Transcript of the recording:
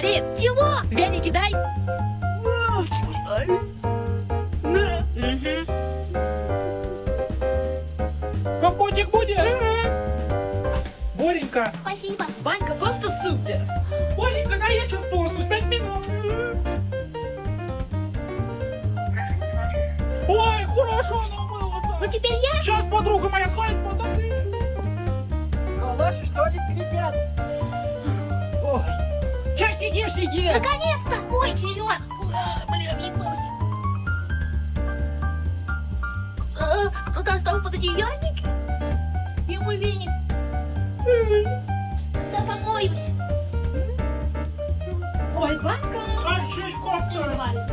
Борис! Чего? Веники дай! Компотик будешь? Боренька. Спасибо. Банька просто супер. Боренька, да я сейчас тоснусь. 5 минут. Ой, хорошо оно было. Ну теперь я? Сейчас подруга моя сходит, потом ты. Калаши, что ли, скрипят? Ой. Сейчас сиди. Наконец-то! Мой черед! Бля, въебался. Кто-то оставил под одеяльники? И мой веник. Да помоюсь. Ой, Банька! А, щечко. Валя.